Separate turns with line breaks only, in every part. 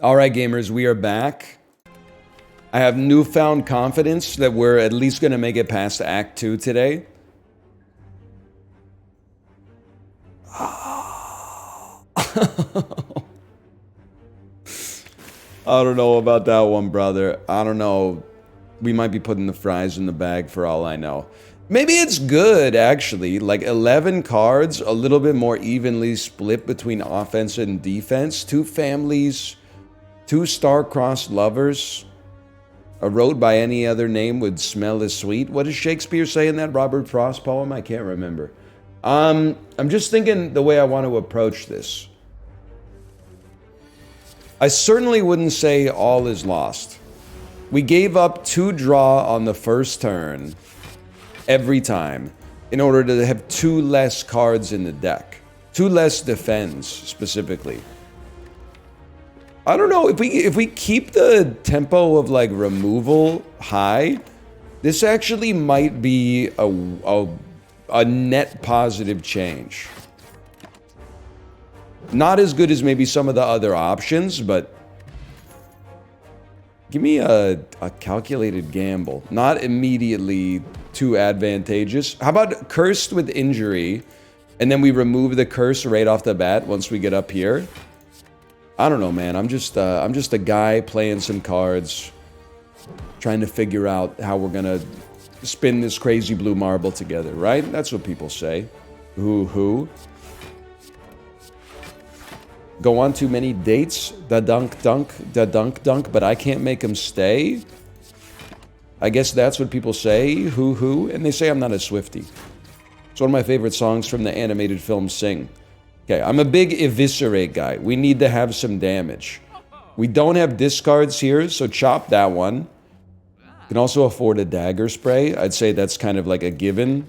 All right, gamers, we are back. I have newfound confidence that we're at least going to make it past Act 2 today. I don't know about that one, brother. I don't know. We might be putting the fries in the bag for all I know. Maybe it's good, actually. Like 11 cards, a little bit more evenly split between offense and defense. 2 families, 2 star-crossed lovers. A road by any other name would smell as sweet. What does Shakespeare say in that Robert Frost poem? I can't remember. I'm just thinking the way I want to approach this. I certainly wouldn't say all is lost. We gave up 2 draw on the first turn every time in order to have 2 less cards in the deck. 2 less defense, specifically. I don't know, if we keep the tempo of like removal high, this actually might be a net positive change. Not as good as maybe some of the other options, but give me a calculated gamble. Not immediately too advantageous. How about cursed with injury, and then we remove the curse right off the bat once we get up here? I don't know, man. I'm just a guy playing some cards, trying to figure out how we're gonna spin this crazy blue marble together, right? That's what people say. Who? Go on too many dates, da dunk, but I can't make them stay. I guess that's what people say, who, and they say I'm not a Swiftie. It's one of my favorite songs from the animated film Sing. Okay, I'm a big eviscerate guy. We need to have some damage. We don't have discards here, so chop that one. Can also afford a dagger spray. I'd say that's kind of like a given.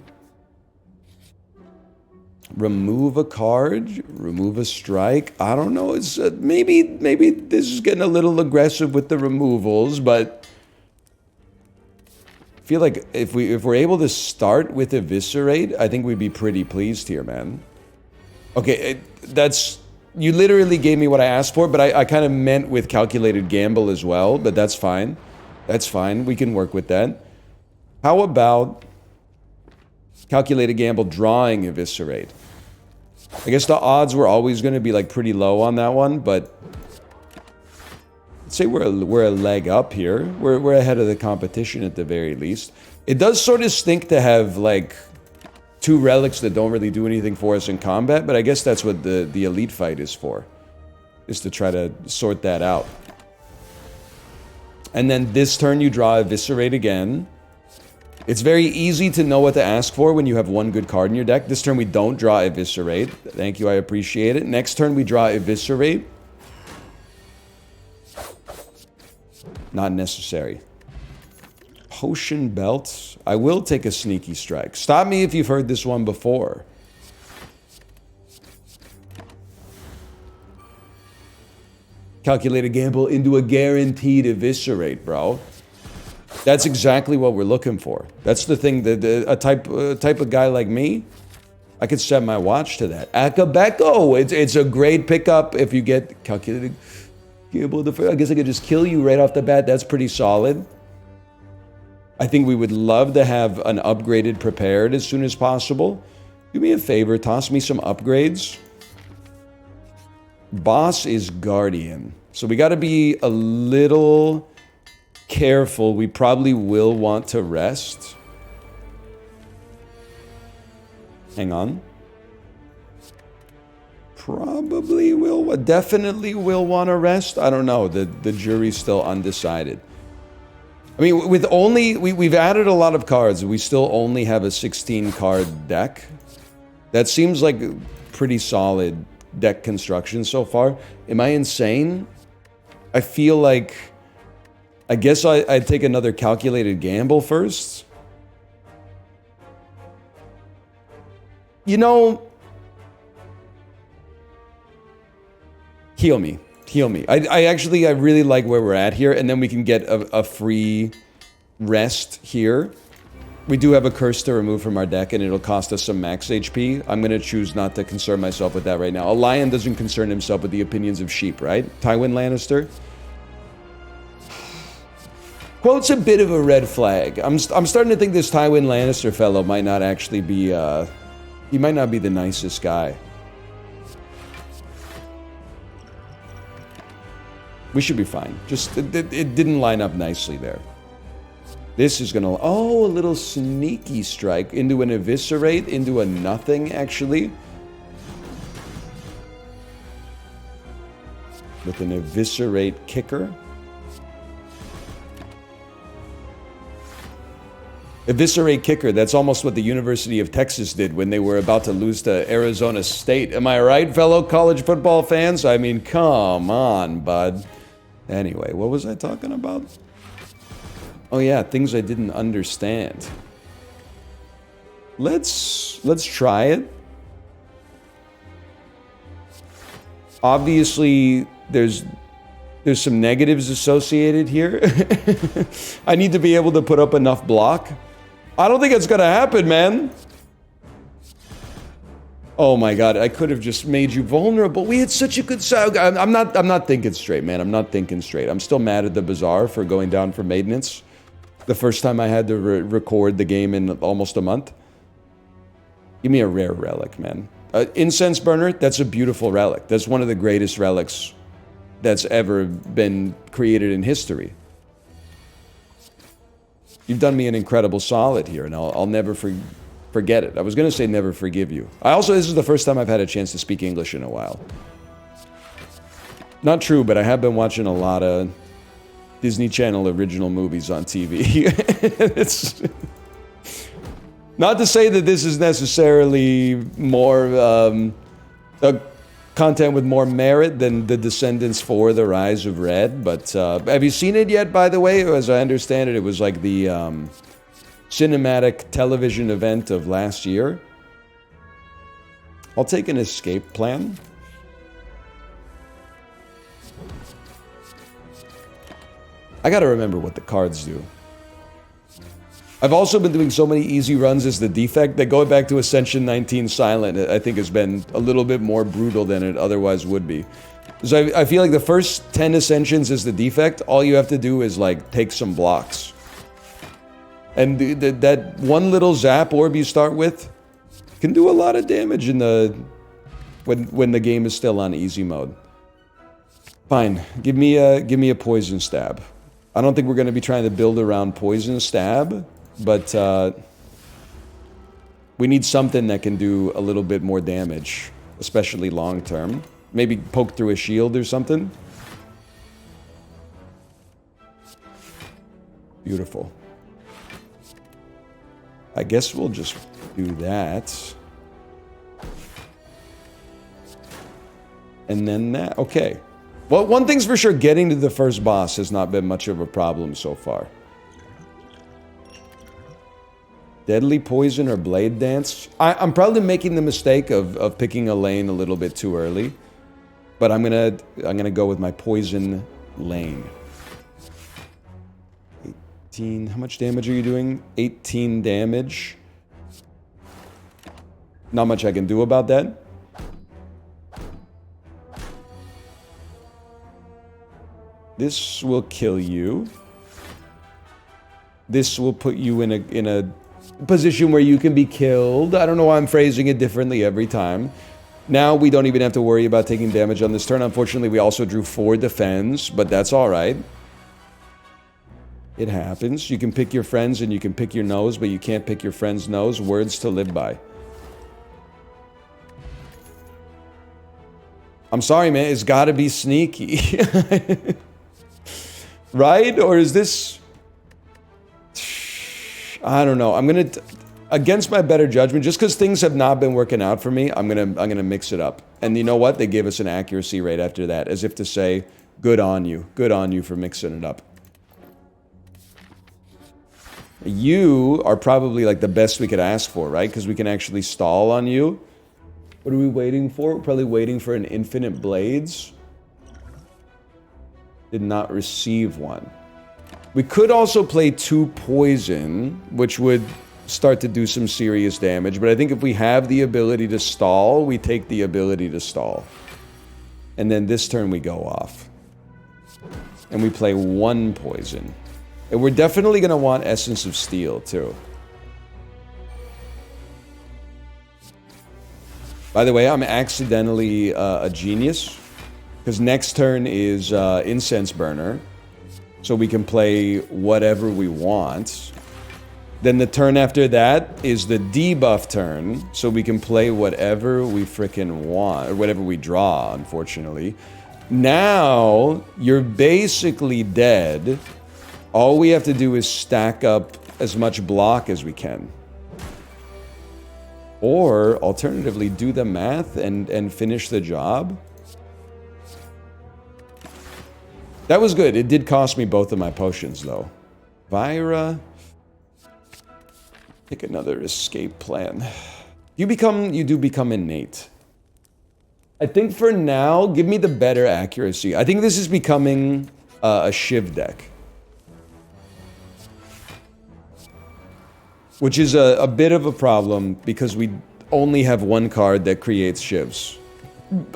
Remove a card, remove a strike. I don't know. It's maybe this is getting a little aggressive with the removals, but I feel like if we're able to start with eviscerate, I think we'd be pretty pleased here, man. Okay, you literally gave me what I asked for, but I kind of meant with calculated gamble as well, but that's fine. That's fine. We can work with that. How about calculated gamble drawing eviscerate? I guess the odds were always going to be like pretty low on that one, but let's say we're a leg up here. We're ahead of the competition at the very least. It does sort of stink to have like 2 relics that don't really do anything for us in combat, but I guess that's what the elite fight is for, is to try to sort that out. And then this turn you draw eviscerate again. It's very easy to know what to ask for when you have 1 good card in your deck. This turn we don't draw eviscerate. Thank you, I appreciate it. Next turn we draw eviscerate. Not necessary. Potion belt. I will take a sneaky strike. Stop me if you've heard this one before. Calculated gamble into a guaranteed eviscerate, bro. That's exactly what we're looking for. That's the thing that a type of guy like me, I could set my watch to that. Akabeko, it's a great pickup if you get calculated gamble. I guess I could just kill you right off the bat. That's pretty solid. I think we would love to have an upgraded prepared as soon as possible. Do me a favor, toss me some upgrades. Boss is Guardian. So we got to be a little careful. We probably will want to rest. Hang on. Probably will, definitely will want to rest. I don't know. The jury's still undecided. I mean, with only, we've added a lot of cards. We still only have a 16 card deck. That seems like pretty solid deck construction so far. Am I insane? I feel like, I guess I'd take another calculated gamble first. You know, heal me. Heal me. I really like where we're at here, and then we can get a free rest here. We do have a curse to remove from our deck, and it'll cost us some max HP. I'm going to choose not to concern myself with that right now. A lion doesn't concern himself with the opinions of sheep, right? Tywin Lannister? Quote's a bit of a red flag. I'm starting to think this Tywin Lannister fellow might not actually be, he might not be the nicest guy. We should be fine. Just, it didn't line up nicely there. This is gonna... Oh, a little sneaky strike into an eviscerate, into a nothing, actually. With an eviscerate kicker. Eviscerate kicker, that's almost what the University of Texas did when they were about to lose to Arizona State. Am I right, fellow college football fans? I mean, come on, bud. Anyway, what was I talking about? Oh yeah, things I didn't understand. Let's try it. Obviously, there's some negatives associated here. I need to be able to put up enough block. I don't think it's gonna happen, man. Oh my god, I could have just made you vulnerable. We had such a good side. I'm not thinking straight, man. I'm not thinking straight. I'm still mad at the Bazaar for going down for maintenance. The first time I had to record the game in almost a month. Give me a rare relic, man. Incense burner, that's a beautiful relic. That's one of the greatest relics that's ever been created in history. You've done me an incredible solid here, and I'll never forget it. I was going to say never forgive you. This is the first time I've had a chance to speak English in a while. Not true, but I have been watching a lot of Disney Channel original movies on TV. It's not to say that this is necessarily more content with more merit than The Descendants 4: The Rise of Red, but have you seen it yet, by the way? As I understand it, it was like the cinematic television event of last year. I'll take an escape plan. I gotta remember what the cards do. I've also been doing so many easy runs as the defect that going back to Ascension 19 Silent, I think, has been a little bit more brutal than it otherwise would be. So I feel like the first 10 Ascensions as the defect, all you have to do is, like, take some blocks. And that one little zap orb you start with can do a lot of damage in the... when the game is still on easy mode. Fine. Give me a poison stab. I don't think we're going to be trying to build around poison stab, but we need something that can do a little bit more damage, especially long term. Maybe poke through a shield or something. Beautiful. I guess we'll just do that. And then that. Okay. Well, one thing's for sure, getting to the first boss has not been much of a problem so far. Deadly Poison or Blade Dance? I'm probably making the mistake of picking a lane a little bit too early. But I'm gonna go with my Poison lane. 18, how much damage are you doing? 18 damage. Not much I can do about that. This will kill you. This will put you in a position where you can be killed. I don't know why I'm phrasing it differently every time. Now we don't even have to worry about taking damage on this turn. Unfortunately, we also drew 4 defense, but that's all right. It happens. You can pick your friends and you can pick your nose, but you can't pick your friend's nose. Words to live by. I'm sorry, man. It's got to be sneaky. Right? Or is this... I don't know. I'm going to... Against my better judgment, just because things have not been working out for me, I'm gonna mix it up. And you know what? They gave us an accuracy rate after that, as if to say, good on you. Good on you for mixing it up. You are probably like the best we could ask for, right? Because we can actually stall on you. What are we waiting for? We're probably waiting for an Infinite Blades. Did not receive one. We could also play 2 poison, which would start to do some serious damage. But I think if we have the ability to stall, we take the ability to stall. And then this turn we go off. And we play 1 poison. And we're definitely going to want Essence of Steel, too. By the way, I'm accidentally a genius. Because next turn is Incense Burner. So we can play whatever we want. Then the turn after that is the debuff turn. So we can play whatever we frickin' want. Or whatever we draw, unfortunately. Now, you're basically dead. All we have to do is stack up as much block as we can. Or, alternatively, do the math and finish the job. That was good. It did cost me both of my potions, though. Vira. Pick another escape plan. You do become innate. I think for now, give me the better accuracy. I think this is becoming a Shiv deck. Which is a bit of a problem because we only have 1 card that creates Shivs.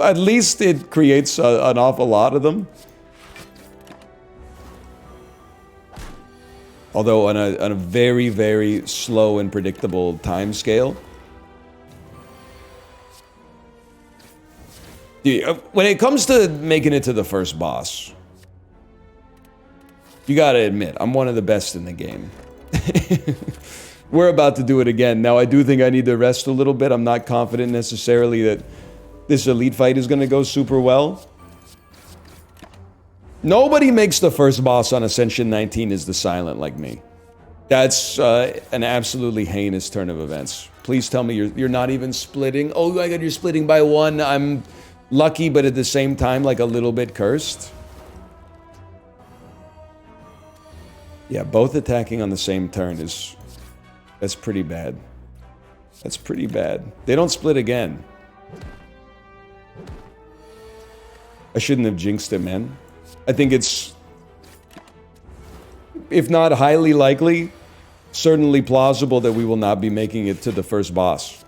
At least it creates an awful lot of them. Although on a very, very slow and predictable time scale. When it comes to making it to the first boss, you gotta admit, I'm one of the best in the game. We're about to do it again. Now, I do think I need to rest a little bit. I'm not confident necessarily that this elite fight is gonna go super well. Nobody makes the first boss on Ascension 19 is the Silent like me. That's an absolutely heinous turn of events. Please tell me you're not even splitting. Oh my god, you're splitting by 1. I'm lucky, but at the same time, like a little bit cursed. Yeah, both attacking on the same turn is... That's pretty bad. That's pretty bad. They don't split again. I shouldn't have jinxed it, man. I think it's... If not highly likely, certainly plausible that we will not be making it to the first boss.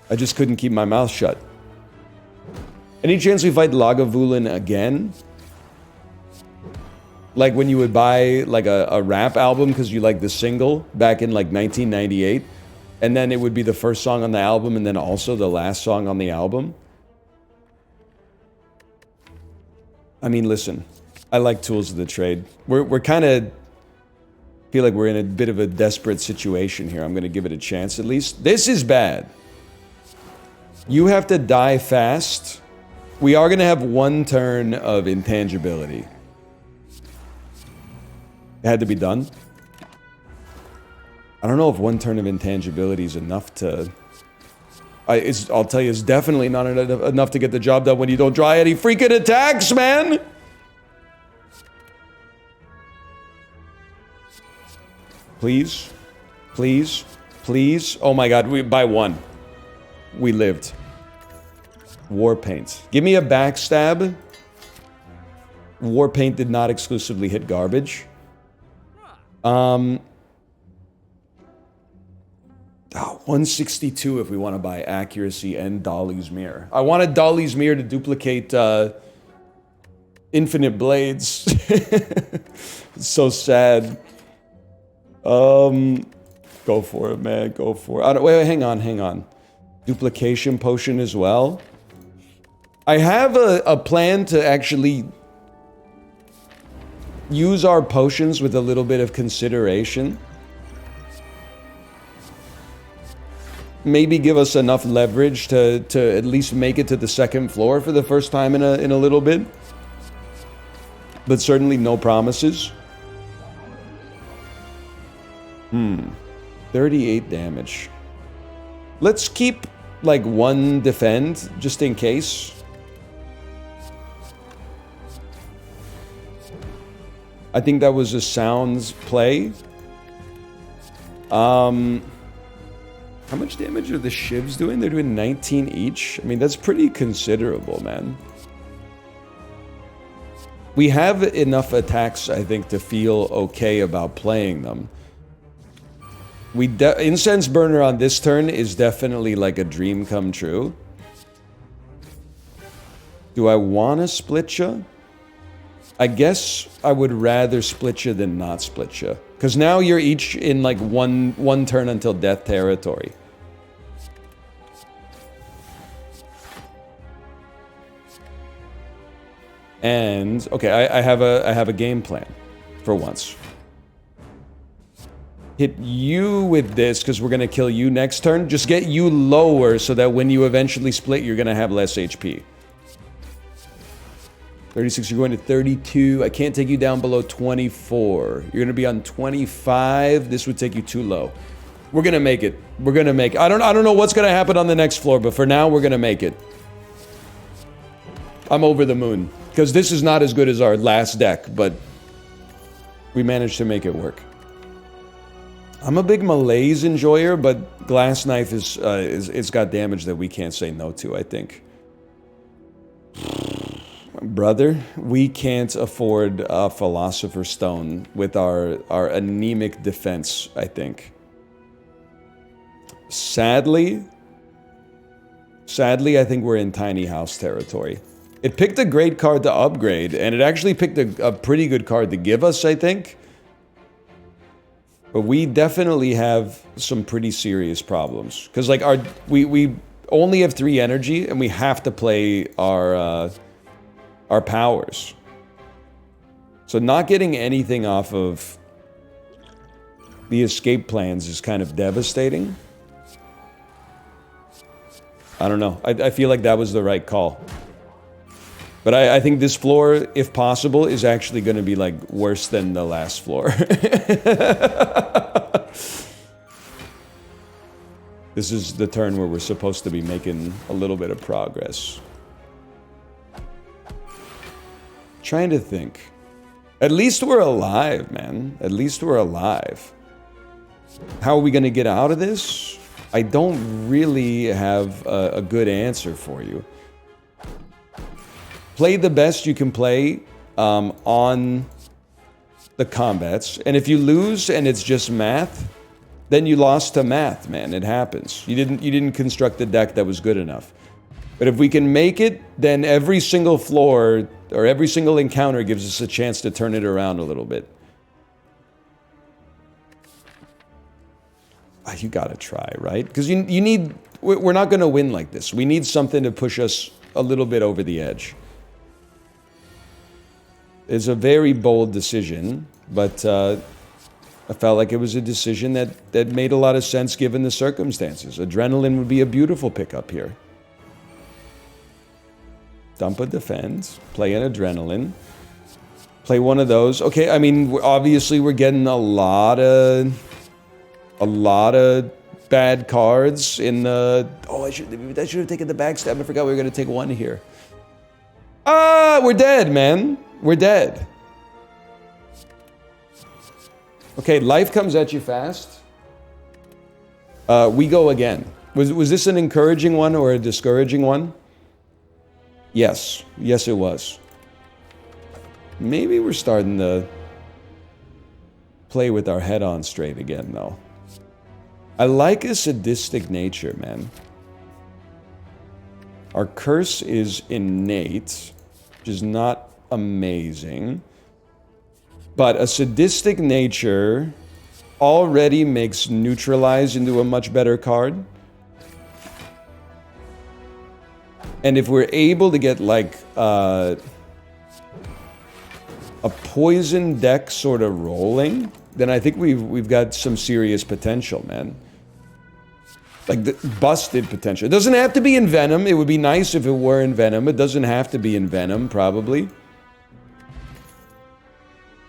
I just couldn't keep my mouth shut. Any chance we fight Lagavulin again? Like when you would buy like a rap album because you like the single back in like 1998, and then it would be the first song on the album and then also the last song on the album. I mean, listen, I like Tools of the Trade. We're kind of feel like we're in a bit of a desperate situation here. I'm going to give it a chance at least. This is bad. You have to die fast. We are going to have 1 turn of intangibility. It had to be done. I don't know if 1 turn of intangibility is enough to... I'll tell you, it's definitely not enough to get the job done when you don't draw any freaking attacks, man! Please? Please? Please? Oh my god, by 1. We lived. Warpaint. Give me a backstab. Warpaint did not exclusively hit garbage. 162 if we want to buy accuracy and Dolly's Mirror. I wanted Dolly's Mirror to duplicate Infinite Blades. It's so sad. Go for it, man. Go for it. Wait, hang on. Duplication potion as well. I have a plan to actually use our potions with a little bit of consideration. Maybe give us enough leverage to at least make it to the 2nd floor for the first time in a little bit. But certainly no promises. 38 damage. Let's keep like 1 defend just in case. I think that was a sound play. How much damage are the shivs doing? They're doing 19 each. I mean, that's pretty considerable, man. We have enough attacks, I think, to feel okay about playing them. Incense burner on this turn is definitely like a dream come true. Do I want to split you? I guess I would rather split you than not split you. Because now you're each in like one turn until death territory. And okay, I have a game plan for once. Hit you with this because we're gonna kill you next turn. Just get you lower so that when you eventually split, you're gonna have less HP. 36, you're going to 32. I can't take you down below 24. You're gonna be on 25. This would take you too low. We're gonna make it. We're gonna make it. I don't know what's gonna happen on the next floor, but for now, we're gonna make it. I'm over the moon. Because this is not as good as our last deck, but we managed to make it work. I'm a big malaise enjoyer, but Glass Knife it's got damage that we can't say no to, I think. Brother, we can't afford a Philosopher's Stone with our anemic defense, I think. Sadly, I think we're in tiny house territory. It picked a great card to upgrade, and it actually picked a pretty good card to give us, I think. But we definitely have some pretty serious problems. Because, like, we only have 3 energy, and we have to play our powers. So not getting anything off of the escape plans is kind of devastating. I don't know. I feel like that was the right call. But I think this floor, if possible, is actually going to be, like, worse than the last floor. This is the turn where we're supposed to be making a little bit of progress. Trying to think. At least we're alive, man. At least we're alive. How are we going to get out of this? I don't really have a good answer for you. Play the best you can play on the combats. And if you lose and it's just math, then you lost to math, man. It happens. You didn't construct a deck that was good enough. But if we can make it, then every single floor or every single encounter gives us a chance to turn it around a little bit. You gotta try, right? Because you need... We're not gonna win like this. We need something to push us a little bit over the edge. It's a very bold decision, but I felt like it was a decision that made a lot of sense given the circumstances. Adrenaline would be a beautiful pickup here. Dump a defense, play an adrenaline, play one of those. Okay, I mean, obviously we're getting a lot of bad cards in the... Oh, I should have taken the backstab. I forgot we were going to take one here. We're dead, man. We're dead. Okay, life comes at you fast. We go again. Was this an encouraging one or a discouraging one? Yes. Yes, it was. Maybe we're starting to play with our head on straight again, though. I like a sadistic nature, man. Our curse is innate, which is not amazing. But a sadistic nature already makes neutralize into a much better card. And if we're able to get, like, a poison deck sort of rolling, then I think we've got some serious potential, man. Like, the busted potential. It doesn't have to be in Venom. It would be nice if it were in Venom. It doesn't have to be in Venom, probably.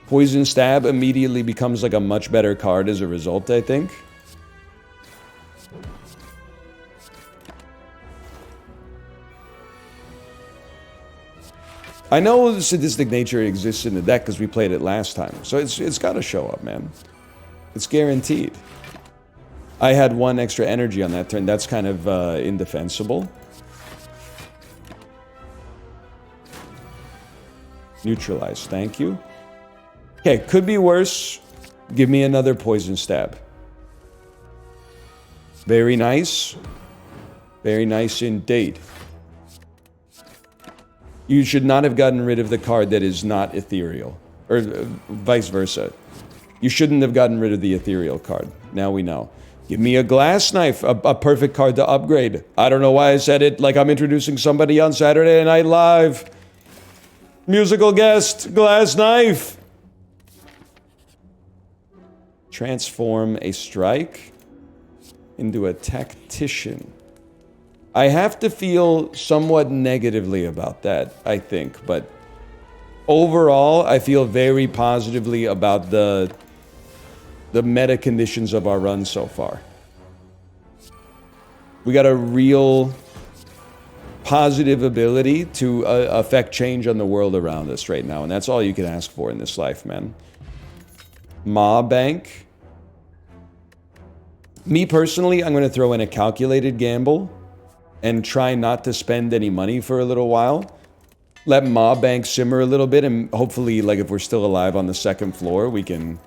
Poison Stab immediately becomes, like, a much better card as a result, I think. I know the sadistic nature exists in the deck because we played it last time. So it's got to show up, man. It's guaranteed. I had 1 extra energy on that turn. That's kind of indefensible. Neutralize. Thank you. Okay, could be worse. Give me another Poison Stab. Very nice. Very nice indeed. You should not have gotten rid of the card that is not ethereal. Or vice versa. You shouldn't have gotten rid of the ethereal card. Now we know. Give me a glass knife, a perfect card to upgrade. I don't know why I said it like I'm introducing somebody on Saturday Night Live. Musical guest, glass knife. Transform a strike into a tactician. I have to feel somewhat negatively about that, I think, but overall, I feel very positively about the meta conditions of our run so far. We got a real positive ability to affect change on the world around us right now, and that's all you can ask for in this life, man. Ma Bank. Me personally, I'm going to throw in a calculated gamble and try not to spend any money for a little while. Let Ma Bank simmer a little bit, and hopefully, like, if we're still alive on the second floor, we can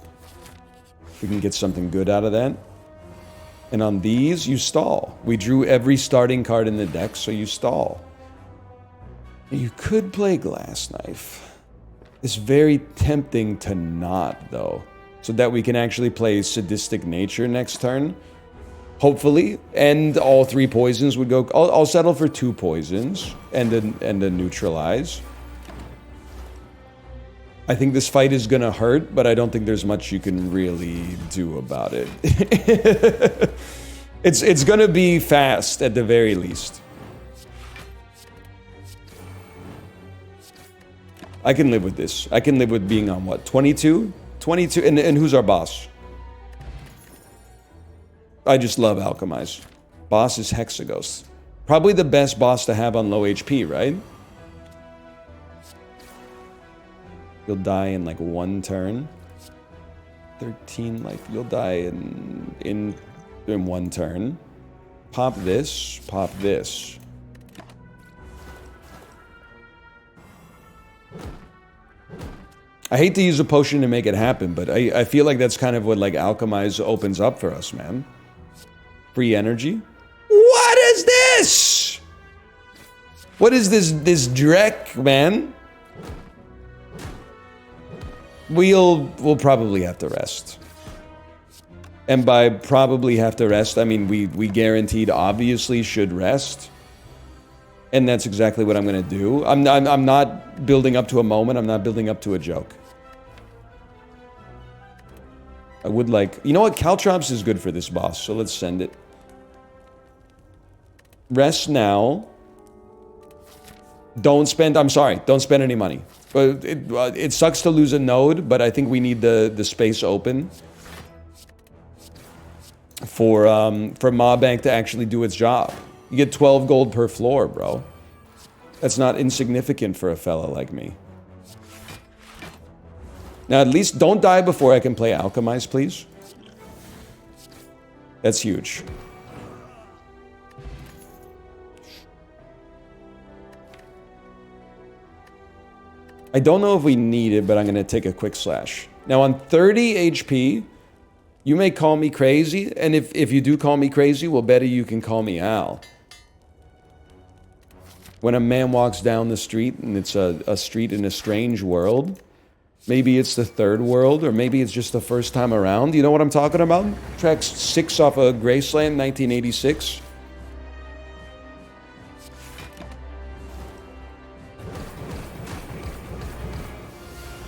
get something good out of that. And on these, you stall. We drew every starting card in the deck, so you stall. You could play Glass Knife. It's very tempting to not, though, so that we can actually play Sadistic Nature next turn. Hopefully, and all 3 poisons would go. I'll settle for 2 poisons and a neutralize. I think this fight is gonna hurt, but I don't think there's much you can really do about it. It's gonna be fast at the very least. I can live with this. I can live with being on what? 22? 22, and who's our boss? I just love Alchemize. Boss is Hexaghost. Probably the best boss to have on low HP, right? You'll die in like 1 turn. 13 life. You'll die in 1 turn. Pop this. Pop this. I hate to use a potion to make it happen, but I feel like that's kind of what like Alchemize opens up for us, man. Free energy. What is this? What is this Drek, man? We'll probably have to rest. And by probably have to rest, I mean we guaranteed obviously should rest. And that's exactly what I'm gonna do. I'm not building up to a moment, I'm not building up to a joke. I would like, you know what, Caltrops is good for this boss, so let's send it. Rest now. Don't spend any money. But it sucks to lose a node, but I think we need the space open for Ma Bank to actually do its job. You get 12 gold per floor, bro. That's not insignificant for a fella like me. Now, at least don't die before I can play Alchemize, please. That's huge. I don't know if we need it, but I'm going to take a quick slash. Now, on 30 HP, you may call me crazy, and if you do call me crazy, well, better you can call me Al. When a man walks down the street, and it's a street in a strange world, maybe it's the 3rd world, or maybe it's just the first time around. You know what I'm talking about? Track 6 off of Graceland, 1986.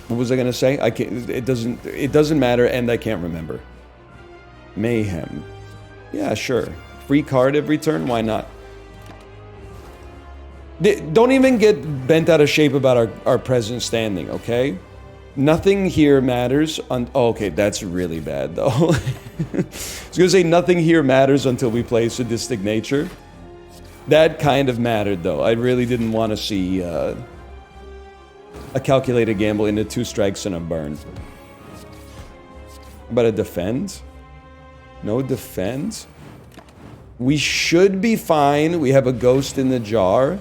What was I gonna say? I can't. It doesn't matter, and I can't remember. Mayhem. Yeah, sure. Free card every turn. Why not? Don't even get bent out of shape about our present standing. Okay. Nothing here matters. Oh, okay, that's really bad though. I was gonna say nothing here matters until we play Sadistic Nature. That kind of mattered though. I really didn't want to see. A calculated gamble into 2 strikes and a burn. But a defend? No defend? We should be fine. We have a ghost in the jar.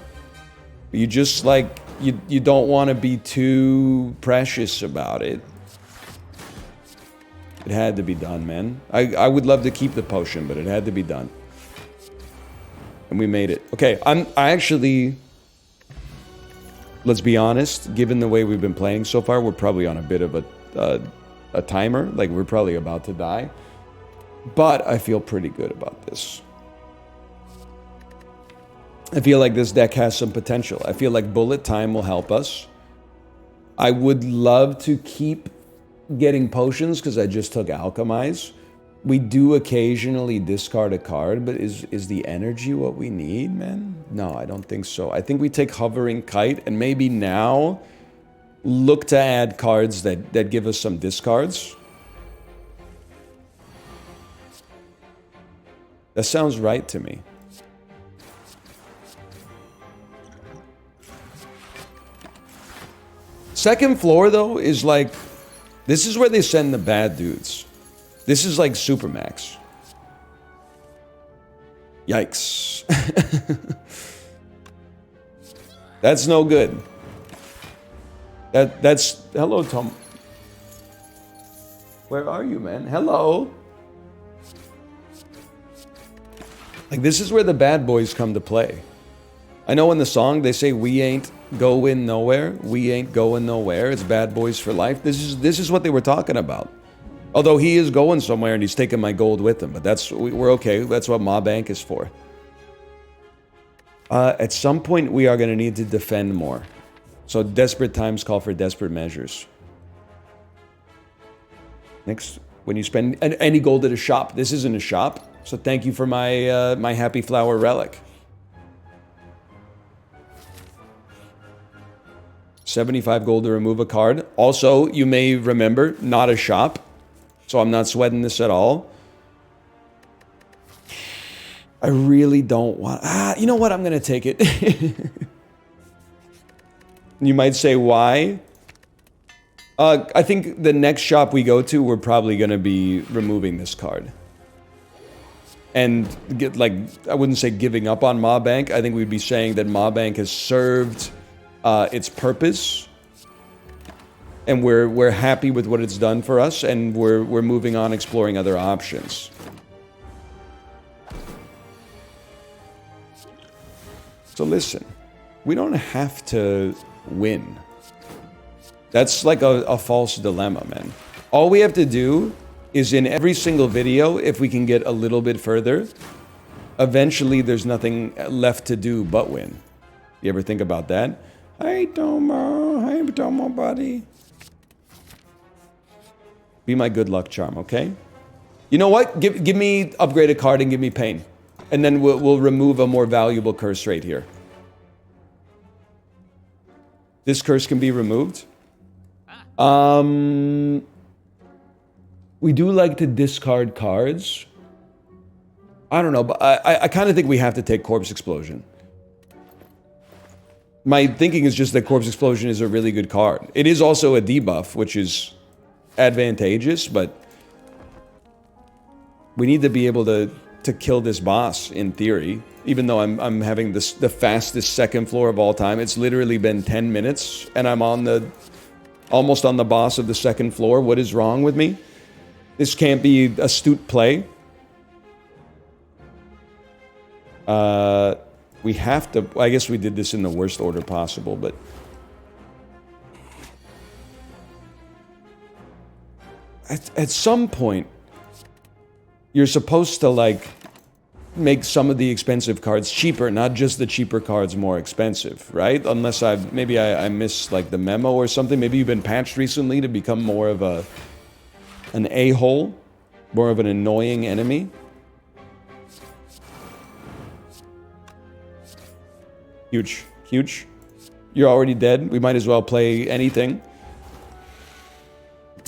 You just like, you don't want to be too precious about it. It had to be done, man. I would love to keep the potion, but it had to be done. And we made it. Okay, I actually... Let's be honest, given the way we've been playing so far, we're probably on a bit of a timer. Like, we're probably about to die. But I feel pretty good about this. I feel like this deck has some potential. I feel like bullet time will help us. I would love to keep getting potions because I just took Alchemize. We do occasionally discard a card, but is the energy what we need, man? No, I don't think so. I think we take Hovering Kite and maybe now look to add cards that give us some discards. That sounds right to me. Second floor, though, is like... This is where they send the bad dudes. This is like Supermax. Yikes. That's no good. That's... Hello, Tom. Where are you, man? Hello. Like, this is where the bad boys come to play. I know in the song they say, we ain't going nowhere. We ain't going nowhere. It's bad boys for life. This is what they were talking about. Although he is going somewhere and he's taking my gold with him. But we're okay. That's what Ma Bank is for. At some point, we are going to need to defend more. So desperate times call for desperate measures. Next, when you spend any gold at a shop. This isn't a shop. So thank you for my my Happy Flower relic. 75 gold to remove a card. Also, you may remember, not a shop. So I'm not sweating this at all. I really don't want... you know what? I'm going to take it. You might say, why? I think the next shop we go to, we're probably going to be removing this card. And get like, I wouldn't say giving up on Ma Bank. I think we'd be saying that Ma Bank has served its purpose. And we're happy with what it's done for us, and we're moving on, exploring other options. So listen, we don't have to win. That's like a false dilemma, man. All we have to do is in every single video, if we can get a little bit further, eventually there's nothing left to do but win. You ever think about that? Hey, Tomo. Hey, Tomo, buddy. Be my good luck charm, okay? You know what? Give me upgrade a card and give me pain. And then we'll remove a more valuable curse right here. This curse can be removed. We do like to discard cards. I don't know, but I kind of think we have to take Corpse Explosion. My thinking is just that Corpse Explosion is a really good card. It is also a debuff, which is advantageous, but we need to be able to kill this boss, in theory. Even though I'm having the fastest second floor of all time. It's literally been 10 minutes, and I'm on almost on the boss of the second floor. What is wrong with me? This can't be astute play. We have to... I guess we did this in the worst order possible, but... At some point, you're supposed to, like, make some of the expensive cards cheaper, not just the cheaper cards more expensive, right? Unless maybe I missed, like, the memo or something. Maybe you've been patched recently to become more of an a-hole, more of an annoying enemy. Huge. Huge. You're already dead. We might as well play anything.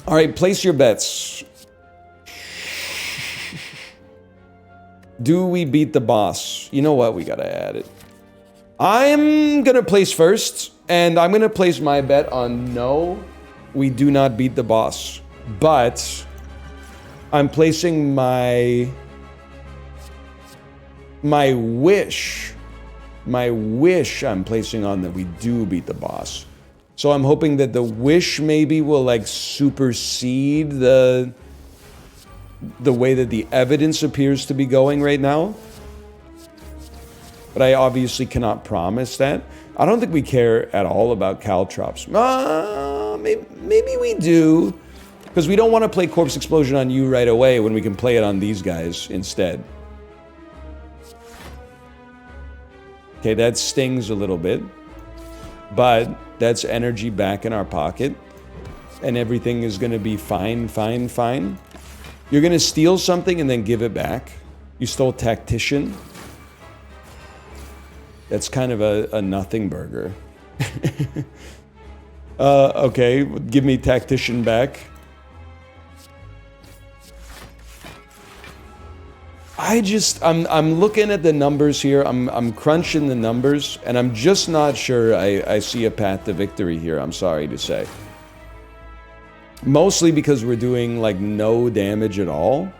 All right, place your bets. Do we beat the boss? You know what? We gotta add it. I'm gonna place first, and I'm gonna place my bet on no, we do not beat the boss. But I'm placing my wish I'm placing on that we do beat the boss. So I'm hoping that the wish maybe will like supersede the way that the evidence appears to be going right now. But I obviously cannot promise that. I don't think we care at all about caltrops. Maybe we do. Because we don't want to play Corpse Explosion on you right away when we can play it on these guys instead. Okay, that stings a little bit. But that's energy back in our pocket. And everything is going to be fine, fine, fine. You're going to steal something and then give it back. You stole Tactician. That's kind of a nothing burger. Okay, give me Tactician back. I'm looking at the numbers here. I'm crunching the numbers, and I'm just not sure I see a path to victory here, I'm sorry to say. Mostly because we're doing, like, no damage at all.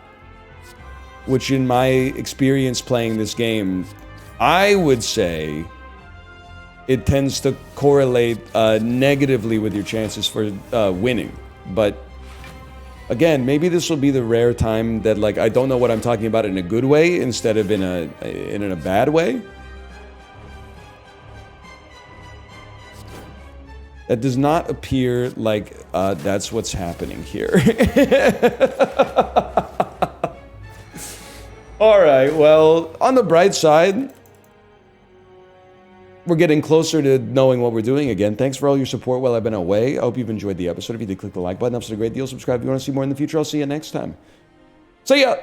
Which, in my experience playing this game, I would say it tends to correlate negatively with your chances for winning. But again, maybe this will be the rare time that, like, I don't know what I'm talking about in a good way instead of in a bad way. That does not appear like that's what's happening here. All right, well, on the bright side, we're getting closer to knowing what we're doing again. Thanks for all your support while I've been away. I hope you've enjoyed the episode. If you did, click the like button. That's a great deal. Subscribe if you want to see more in the future. I'll see you next time. See ya!